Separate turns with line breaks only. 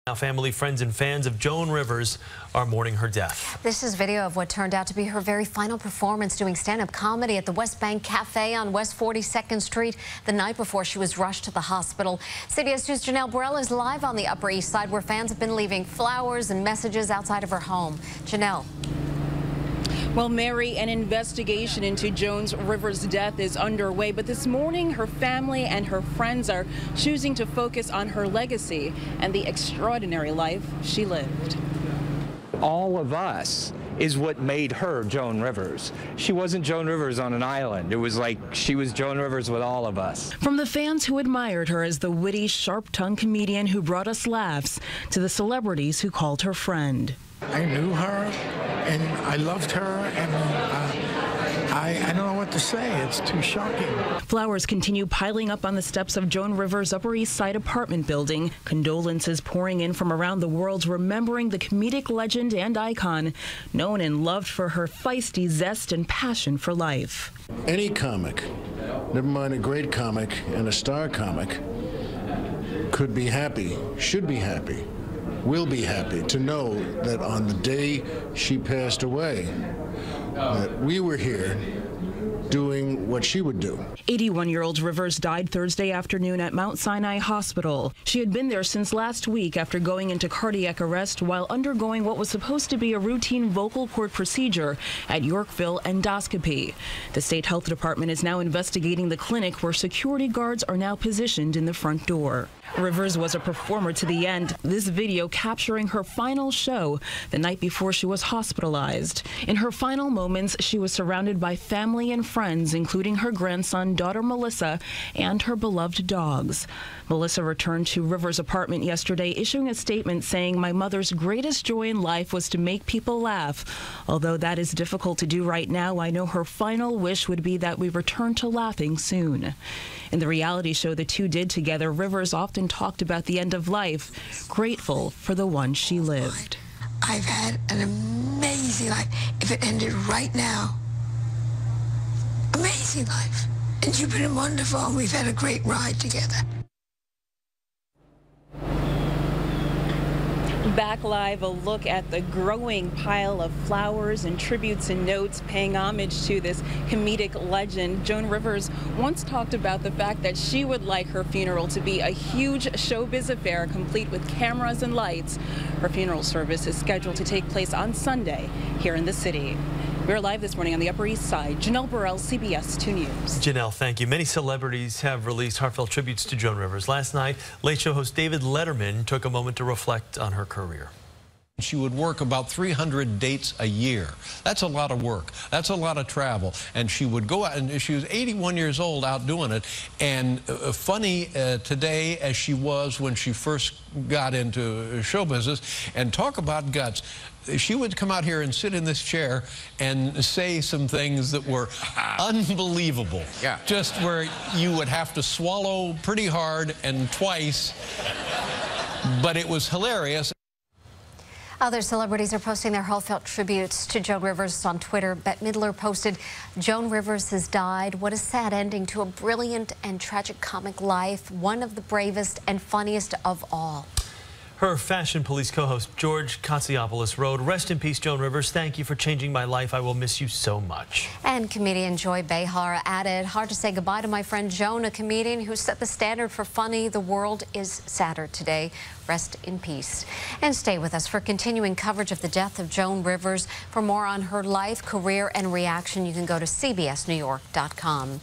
Now, family, friends, and fans of Joan Rivers are mourning her death.
This is video of what turned out to be her very final performance doing stand-up comedy at the West Bank Cafe on West 42nd Street the night before she was rushed to the hospital. CBS News' Janelle Burrell is live on the Upper East Side, where fans have been leaving flowers and messages outside of her home. Janelle.
Well, Mary, an investigation into Joan Rivers' death is underway, but this morning her family and her friends are choosing to focus on her legacy and the extraordinary life she lived.
All of us is what made her Joan Rivers. She wasn't Joan Rivers on an island. It was like she was Joan Rivers with all of us.
From the fans who admired her as the witty, sharp-tongued comedian who brought us laughs, to the celebrities who called her friend.
I knew her, and I loved her, and I don't know what to say. It's too shocking.
Flowers continue piling up on the steps of Joan Rivers' Upper East Side apartment building. Condolences pouring in from around the world, remembering the comedic legend and icon, known and loved for her feisty zest and passion for life.
Any comic, never mind a great comic and a star comic, could be happy, should be happy, will be happy to know that on the day she passed away, that we were here doing what she would do.
81-year-old Rivers died Thursday afternoon at Mount Sinai Hospital. She had been there since last week after going into cardiac arrest while undergoing what was supposed to be a routine vocal cord procedure at Yorkville Endoscopy. The state health department is now investigating the clinic, where security guards are now positioned in the front door. Rivers was a performer to the end, this video capturing her final show the night before she was hospitalized. In her final moments, she was surrounded by family and friends, including her grandson, daughter Melissa, and her beloved dogs. Melissa returned to Rivers' apartment yesterday, issuing a statement saying, "My mother's greatest joy in life was to make people laugh. Although that is difficult to do right now, I know her final wish would be that we return to laughing soon." In the reality show the two did together, Rivers often talked about the end of life, grateful for the one she lived.
I've had an amazing life. If it ended right now, amazing life. And you've been wonderful, and we've had a great ride together.
Back live, a look at the growing pile of flowers and tributes and notes paying homage to this comedic legend. Joan Rivers once talked about the fact that she would like her funeral to be a huge showbiz affair, complete with cameras and lights. Her funeral service is scheduled to take place on Sunday here in the city. We're live this morning on the Upper East Side. Janelle Burrell, CBS 2 News.
Janelle, thank you. Many celebrities have released heartfelt tributes to Joan Rivers. Last night, Late Show host David Letterman took a moment to reflect on her career.
She would work about 300 dates a year. That's a lot of work. That's a lot of travel. And she would go out, and she was 81 years old out doing it. And funny today as she was when she first got into show business, and talk about guts. She would come out here and sit in this chair and say some things that were unbelievable.
Yeah.
Just where you would have to swallow pretty hard and twice. But it was hilarious.
Other celebrities are posting their heartfelt tributes to Joan Rivers on Twitter. Bette Midler posted, "Joan Rivers has died. What a sad ending to a brilliant and tragic comic life. One of the bravest and funniest of all."
Her Fashion Police co-host George Katsiopoulos wrote, "Rest in peace, Joan Rivers. Thank you for changing my life. I will miss you so much."
And comedian Joy Behar added, "Hard to say goodbye to my friend Joan, a comedian who set the standard for funny. The world is sadder today. Rest in peace." And stay with us for continuing coverage of the death of Joan Rivers. For more on her life, career, and reaction, you can go to cbsnewyork.com.